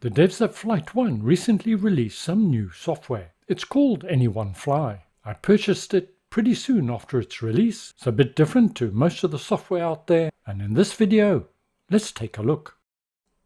The devs at Flight 1 recently released some new software. It's called AnyoneFly. I purchased it pretty soon after its release. It's a bit different to most of the software out there, and in this video, let's take a look.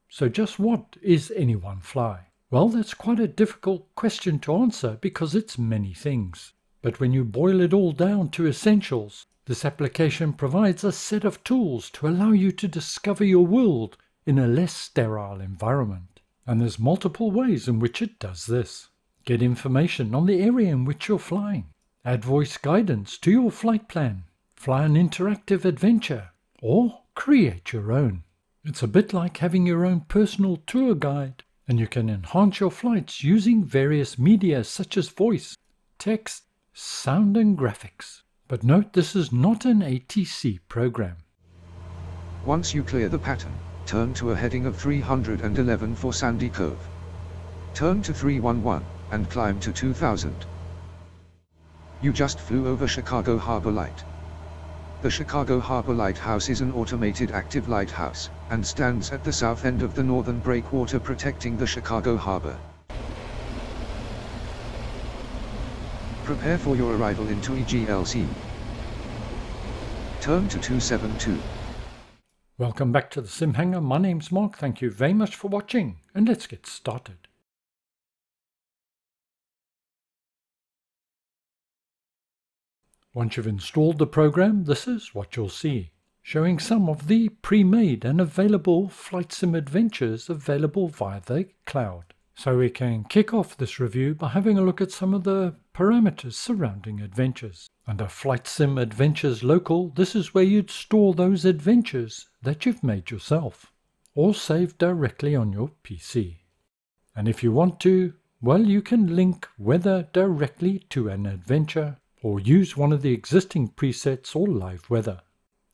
So just what is AnyoneFly? Well, that's quite a difficult question to answer because it's many things. But when you boil it all down to essentials, this application provides a set of tools to allow you to discover your world in a less sterile environment. And there's multiple ways in which it does this. Get information on the area in which you're flying. Add voice guidance to your flight plan. Fly an interactive adventure. Or create your own. It's a bit like having your own personal tour guide. And you can enhance your flights using various media such as voice, text, sound and graphics. But note, this is not an ATC program. Once you clear the pattern, turn to a heading of 311 for Sandy Cove. Turn to 311, and climb to 2000. You just flew over Chicago Harbor Light. The Chicago Harbor Lighthouse is an automated active lighthouse, and stands at the south end of the northern breakwater protecting the Chicago Harbor. Prepare for your arrival into EGLC. Turn to 272. Welcome back to the SimHanger. My name's Mark. Thank you very much for watching, and let's get started. Once you've installed the program, this is what you'll see, showing some of the pre-made and available flight sim adventures available via the cloud. So we can kick off this review by having a look at some of the parameters surrounding adventures. Under Flight Sim Adventures Local, this is where you'd store those adventures that you've made yourself, or save directly on your PC. And if you want to, well, you can link weather directly to an adventure, or use one of the existing presets or live weather.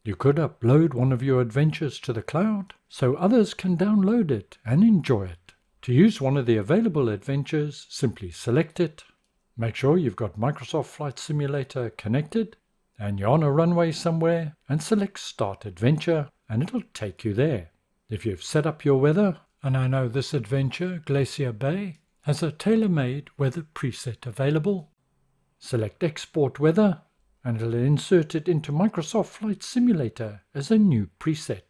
You could upload one of your adventures to the cloud, so others can download it and enjoy it. To use one of the available adventures, simply select it. Make sure you've got Microsoft Flight Simulator connected, and you're on a runway somewhere, and select Start Adventure, and it'll take you there. If you've set up your weather, and I know this adventure, Glacier Bay, has a tailor-made weather preset available, select Export Weather, and it'll insert it into Microsoft Flight Simulator as a new preset.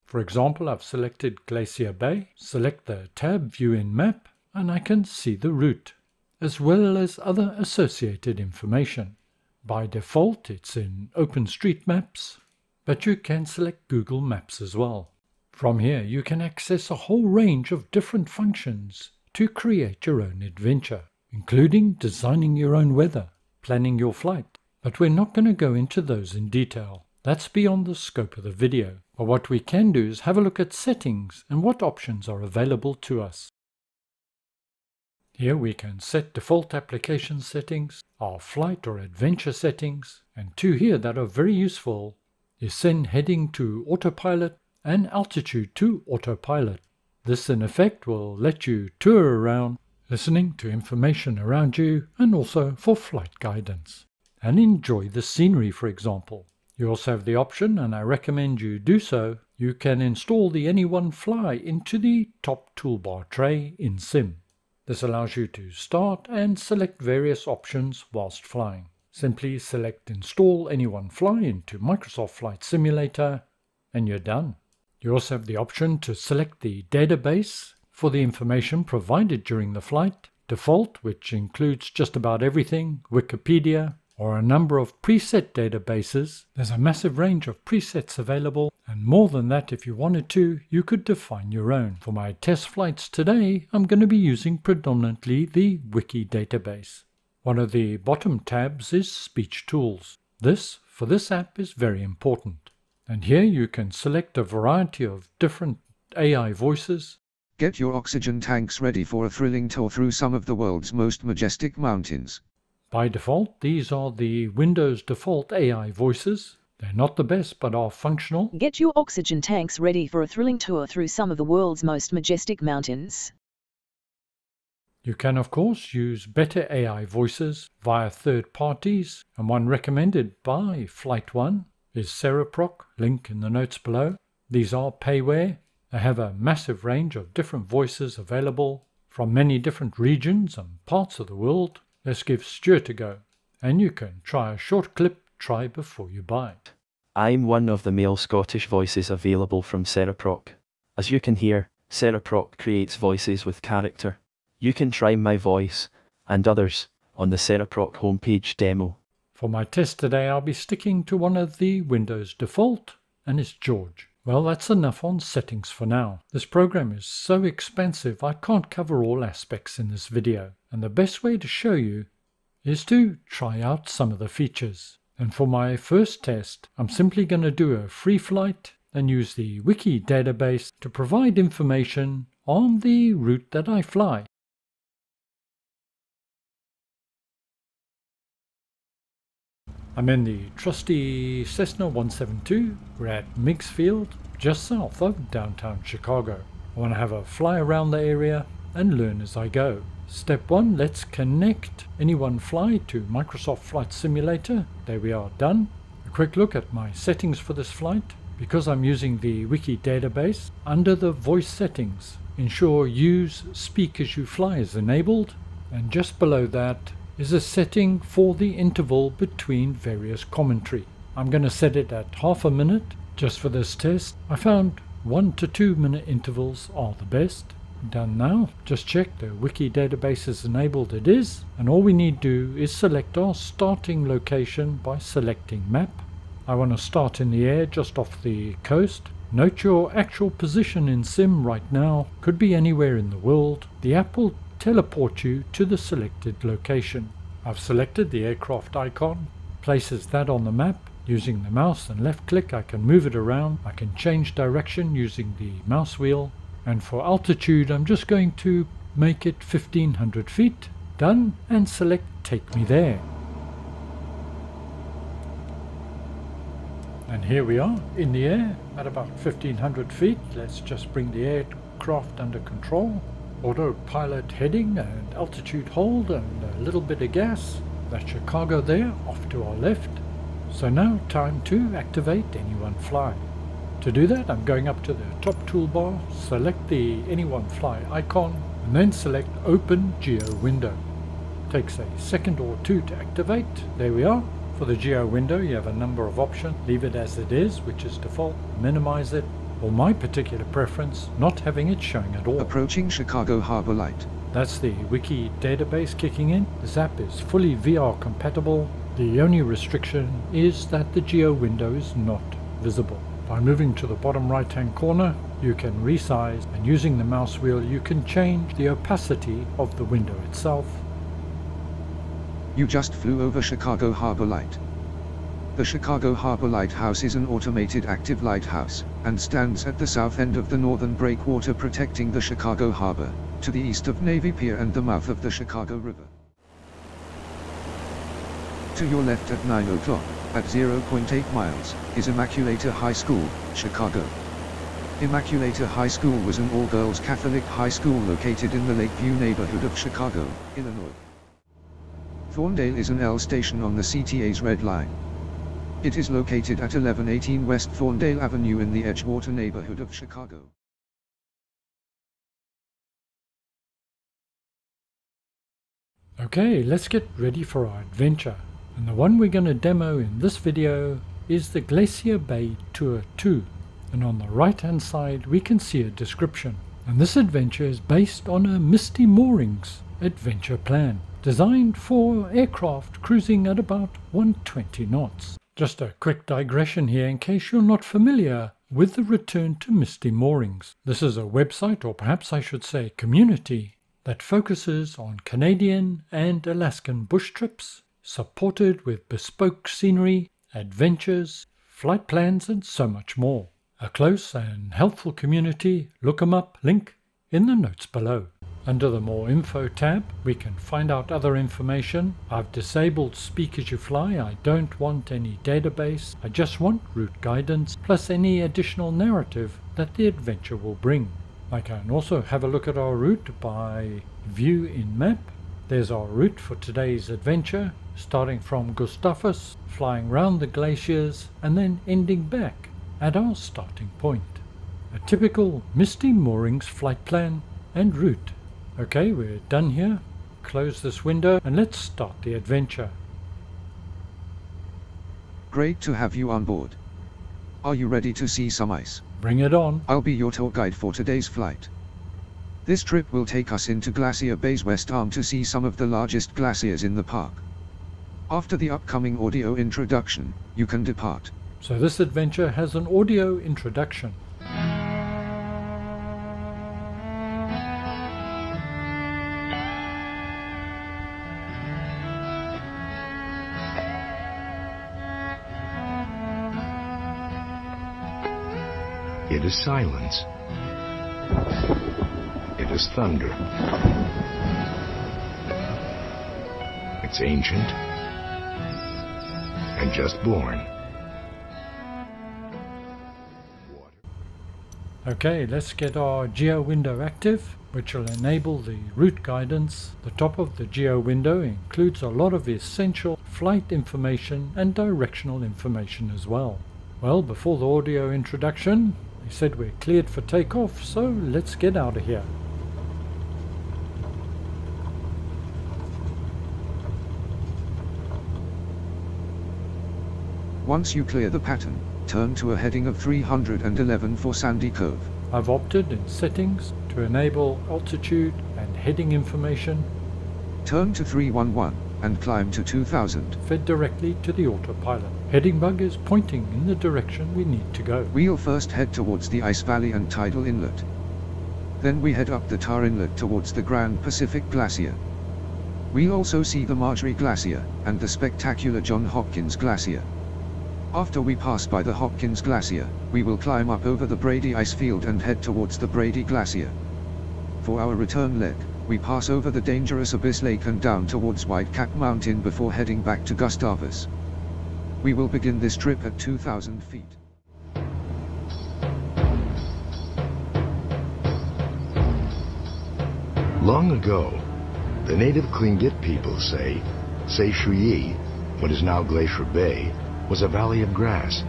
For example, I've selected Glacier Bay, select the tab View in Map, and I can see the route, as well as other associated information. By default, it's in OpenStreetMaps, but you can select Google Maps as well. From here, you can access a whole range of different functions to create your own adventure, including designing your own weather, planning your flight. But we're not going to go into those in detail. That's beyond the scope of the video. But what we can do is have a look at settings and what options are available to us. Here we can set default application settings, our flight or adventure settings, and two here that are very useful is send heading to autopilot and altitude to autopilot. This in effect will let you tour around, listening to information around you and also for flight guidance. And enjoy the scenery, for example. You also have the option, and I recommend you do so, you can install the AnyoneFly into the top toolbar tray in Sim. This allows you to start and select various options whilst flying. Simply select Install AnyoneFly into Microsoft Flight Simulator and you're done. You also have the option to select the database for the information provided during the flight, default, which includes just about everything, Wikipedia, or a number of preset databases. There's a massive range of presets available, and more than that, if you wanted to, you could define your own. For my test flights today, I'm going to be using predominantly the Wiki database. One of the bottom tabs is Speech Tools. This, for this app, is very important. And here you can select a variety of different AI voices. Get your oxygen tanks ready for a thrilling tour through some of the world's most majestic mountains. By default, these are the Windows default AI voices. They're not the best, but are functional. Get your oxygen tanks ready for a thrilling tour through some of the world's most majestic mountains. You can, of course, use better AI voices via third parties, and one recommended by Flight 1 is Cereproc, link in the notes below. These are payware, They have a massive range of different voices available from many different regions and parts of the world. Let's give Stuart a go, and you can try a short clip, try before you buy. I'm one of the male Scottish voices available from Cereproc. As you can hear, Cereproc creates voices with character. You can try my voice, and others, on the Cereproc homepage demo. For my test today, I'll be sticking to one of the Windows default, and it's George. Well, that's enough on settings for now. This program is so expansive I can't cover all aspects in this video, and the best way to show you is to try out some of the features. And for my first test, I'm simply going to do a free flight and use the wiki database to provide information on the route that I fly. I'm in the trusty Cessna 172. We're at Meigs Field, just south of downtown Chicago. I want to have a fly around the area and learn as I go. Step 1, let's connect AnyoneFly to Microsoft Flight Simulator. There we are, done. A quick look at my settings for this flight. Because I'm using the wiki database, under the voice settings, ensure Use Speak as you fly is enabled, and just below that is a setting for the interval between various commentary. I'm going to set it at half a minute just for this test. I found 1 to 2 minute intervals are the best. Done now. Just check the wiki database is enabled. It is, and all we need to do is select our starting location by selecting map. I want to start in the air just off the coast. Note your actual position in Sim right now could be anywhere in the world. The app will teleport you to the selected location. I've selected the aircraft icon, places that on the map. Using the mouse and left click I can move it around. I can change direction using the mouse wheel, and for altitude I'm just going to make it 1500 feet. Done, and select Take Me There. And here we are in the air at about 1500 feet. Let's just bring the aircraft under control. Autopilot heading and altitude hold and a little bit of gas. That's Chicago there, off to our left. So now time to activate AnyoneFly. To do that, I'm going up to the top toolbar, select the AnyoneFly icon, and then select Open Geo Window. Takes a second or two to activate. There we are. For the Geo window, you have a number of options. Leave it as it is, which is default. Minimize it, or my particular preference, not having it showing at all. Approaching Chicago Harbor Light. That's the wiki database kicking in. This app is fully VR compatible. The only restriction is that the Geo window is not visible. By moving to the bottom right hand corner, you can resize, and using the mouse wheel you can change the opacity of the window itself. You just flew over Chicago Harbor Light. The Chicago Harbor Lighthouse is an automated active lighthouse, and stands at the south end of the northern breakwater protecting the Chicago Harbor, to the east of Navy Pier and the mouth of the Chicago River. To your left at 9 o'clock, at 0.8 miles, is Immaculata High School, Chicago. Immaculata High School was an all-girls Catholic high school located in the Lakeview neighborhood of Chicago, Illinois. Thorndale is an L station on the CTA's Red Line. It is located at 1118 West Thorndale Avenue in the Edgewater neighborhood of Chicago. Okay, let's get ready for our adventure. And the one we're going to demo in this video is the Glacier Bay Tour 2. And on the right hand side we can see a description. And this adventure is based on a Misty Moorings adventure plan, designed for aircraft cruising at about 120 knots. Just a quick digression here in case you're not familiar with the Return to Misty Moorings. This is a website, or perhaps I should say community, that focuses on Canadian and Alaskan bush trips, supported with bespoke scenery, adventures, flight plans and so much more. A close and helpful community. Look 'em up, link in the notes below. Under the More Info tab, we can find out other information. I've disabled Speak as you fly. I don't want any database. I just want route guidance, plus any additional narrative that the adventure will bring. I can also have a look at our route by View in Map. There's our route for today's adventure, starting from Gustavus, flying round the glaciers, and then ending back at our starting point. A typical Misty Moorings flight plan and route. Okay, we're done here. Close this window and let's start the adventure. Great to have you on board. Are you ready to see some ice? Bring it on. I'll be your tour guide for today's flight. This trip will take us into Glacier Bay's west arm to see some of the largest glaciers in the park. After the upcoming audio introduction, you can depart. So this adventure has an audio introduction. It is silence. It is thunder. It's ancient and just born. Okay, let's get our geo window active, which will enable the route guidance. The top of the geo window includes a lot of essential flight information and directional information as well. Well, before the audio introduction, they said we're cleared for takeoff, so let's get out of here. Once you clear the pattern, turn to a heading of 311 for Sandy Cove. I've opted in settings to enable altitude and heading information. Turn to 311 and climb to 2000. Fed directly to the autopilot. Heading bug is pointing in the direction we need to go. We'll first head towards the Ice Valley and Tidal Inlet. Then we head up the Tar Inlet towards the Grand Pacific Glacier. We'll also see the Marjorie Glacier and the spectacular John Hopkins Glacier. After we pass by the Hopkins Glacier, we will climb up over the Brady Icefield and head towards the Brady Glacier. For our return leg, we pass over the dangerous Abyss Lake and down towards Whitecap Mountain before heading back to Gustavus. We will begin this trip at 2,000 feet. Long ago, the native Tlingit people say Shuyi, what is now Glacier Bay, was a valley of grass.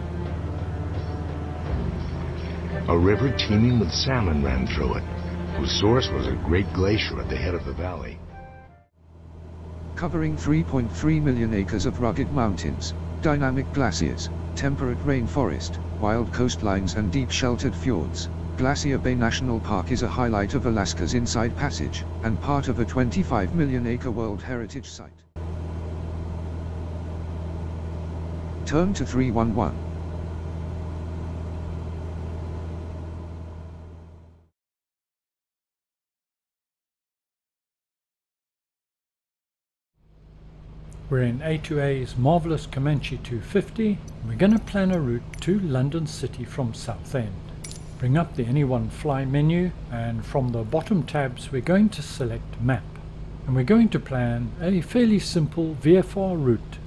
A river teeming with salmon ran through it, whose source was a great glacier at the head of the valley. Covering 3.3 million acres of rugged mountains, dynamic glaciers, temperate rainforest, wild coastlines and deep sheltered fjords, Glacier Bay National Park is a highlight of Alaska's Inside Passage, and part of a 25 million acre World Heritage Site. Turn to 311. We're in A2A's marvellous Comanche 250. We're going to plan a route to London City from Southend. Bring up the AnyoneFly menu, and from the bottom tabs we're going to select Map. And we're going to plan a fairly simple VFR route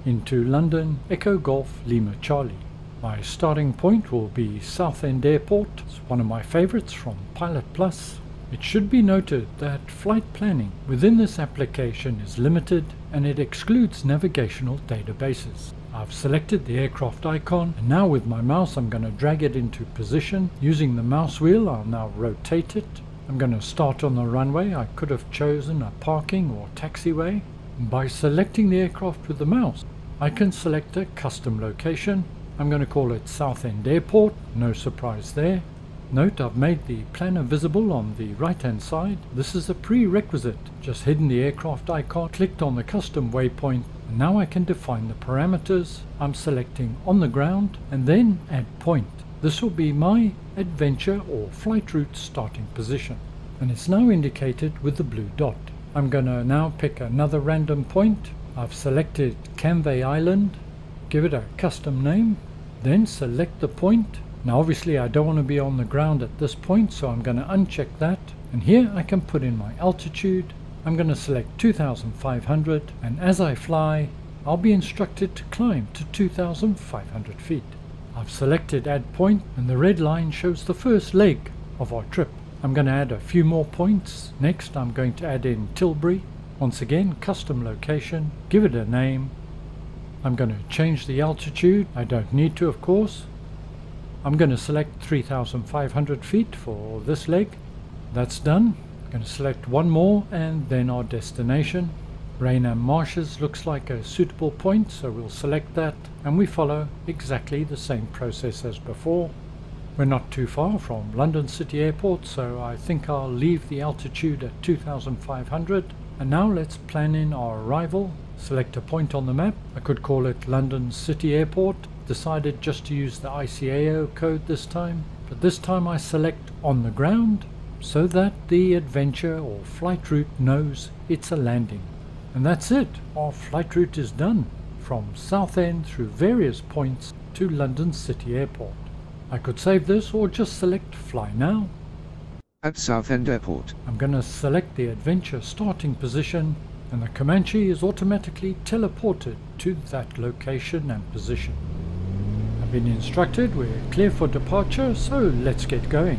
into London Echo Golf Lima Charlie. My starting point will be Southend Airport. It's one of my favourites from Pilot Plus. It should be noted that flight planning within this application is limited and it excludes navigational databases. I've selected the aircraft icon, and now with my mouse I'm going to drag it into position. Using the mouse wheel I'll now rotate it. I'm going to start on the runway. I could have chosen a parking or taxiway. By selecting the aircraft with the mouse, I can select a custom location. I'm going to call it Southend Airport, no surprise there. Note I've made the planner visible on the right hand side. This is a prerequisite. Just hidden the aircraft icon, clicked on the custom waypoint, and now I can define the parameters. I'm selecting on the ground and then add point. This will be my adventure or flight route starting position, and it's now indicated with the blue dot. I'm going to now pick another random point. I've selected Canvey Island, give it a custom name, then select the point. Now obviously I don't want to be on the ground at this point, so I'm going to uncheck that, and here I can put in my altitude. I'm going to select 2,500, and as I fly I'll be instructed to climb to 2,500 feet. I've selected add point, and the red line shows the first leg of our trip. I'm going to add a few more points. Next I'm going to add in Tilbury. Once again, custom location, give it a name. I'm going to change the altitude. I don't need to, of course. I'm going to select 3,500 feet for this leg. That's done. I'm going to select one more and then our destination. Raynham Marshes looks like a suitable point, so we'll select that, and we follow exactly the same process as before. We're not too far from London City Airport, so I think I'll leave the altitude at 2,500. And now let's plan in our arrival. Select a point on the map. I could call it London City Airport. Decided just to use the ICAO code this time, but this time I select on the ground so that the adventure or flight route knows it's a landing. And that's it. Our flight route is done from Southend through various points to London City Airport. I could save this or just select Fly Now. At Southend Airport, I'm going to select the adventure starting position, and the Comanche is automatically teleported to that location and position. I've been instructed we're clear for departure, so let's get going.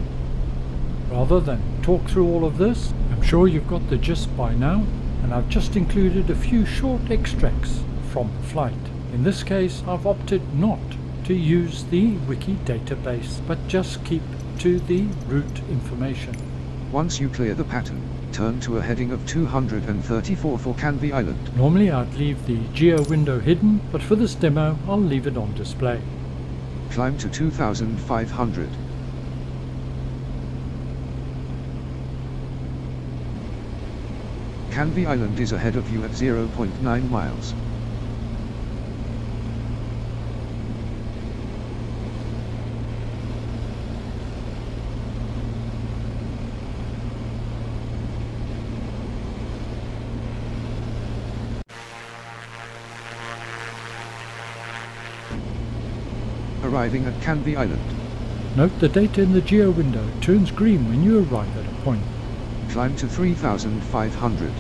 Rather than talk through all of this, I'm sure you've got the gist by now, and I've just included a few short extracts from the flight. In this case, I've opted not to use the wiki database, but just keep to the route information. once you clear the pattern, turn to a heading of 234 for Canvey Island. Normally I'd leave the geo window hidden, but for this demo I'll leave it on display. Climb to 2,500. Canvey Island is ahead of you at 0.9 miles. Arriving at Canvey Island. Note the data in the geo window turns green when you arrive at a point. Climb to 3,500.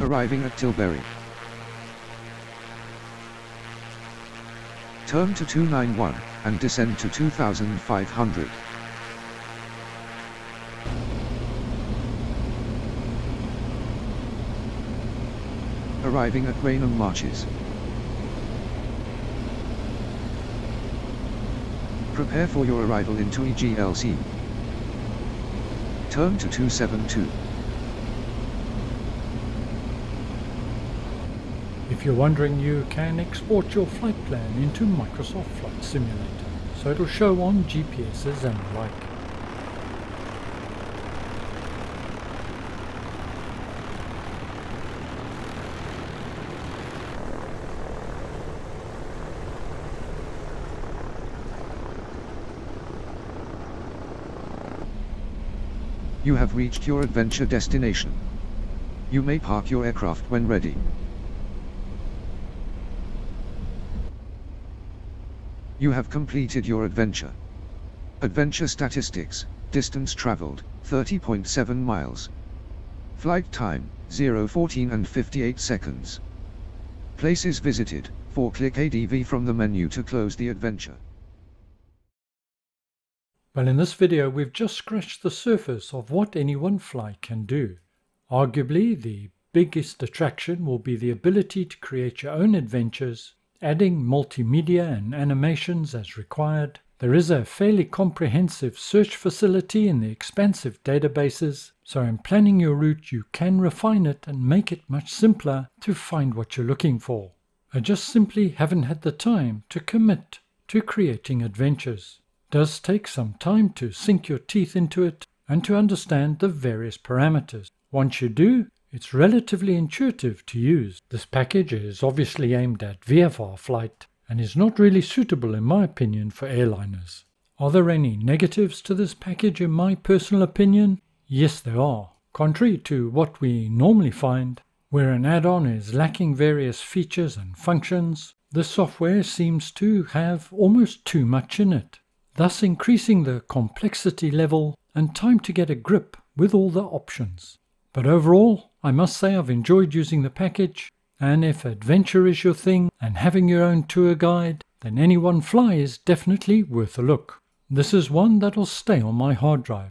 Arriving at Tilbury. Turn to 291 and descend to 2,500. Arriving at Raynham Marshes. Prepare for your arrival into EGLC. Turn to 272. If you're wondering, you can export your flight plan into Microsoft Flight Simulator, so it'll show on GPSs and the like. You have reached your adventure destination. You may park your aircraft when ready. You have completed your adventure. Adventure statistics: distance traveled, 30.7 miles. Flight time, 0:14 and 58 seconds. Places visited, 4. Click ADV from the menu to close the adventure. Well, in this video we've just scratched the surface of what AnyoneFly can do. Arguably the biggest attraction will be the ability to create your own adventures, adding multimedia and animations as required. There is a fairly comprehensive search facility in the expansive databases, so in planning your route you can refine it and make it much simpler to find what you're looking for. I just simply haven't had the time to commit to creating adventures. It does take some time to sink your teeth into it and to understand the various parameters. Once you do, it's relatively intuitive to use. This package is obviously aimed at VFR flight and is not really suitable in my opinion for airliners. Are there any negatives to this package in my personal opinion? Yes, there are. Contrary to what we normally find, where an add-on is lacking various features and functions, this software seems to have almost too much in it, thus increasing the complexity level and time to get a grip with all the options. But overall, I must say I've enjoyed using the package, and if adventure is your thing and having your own tour guide, then AnyoneFly is definitely worth a look. This is one that'll stay on my hard drive.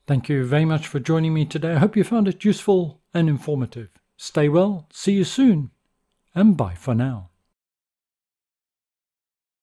Thank you very much for joining me today. I hope you found it useful and informative. Stay well, see you soon. and bye for now.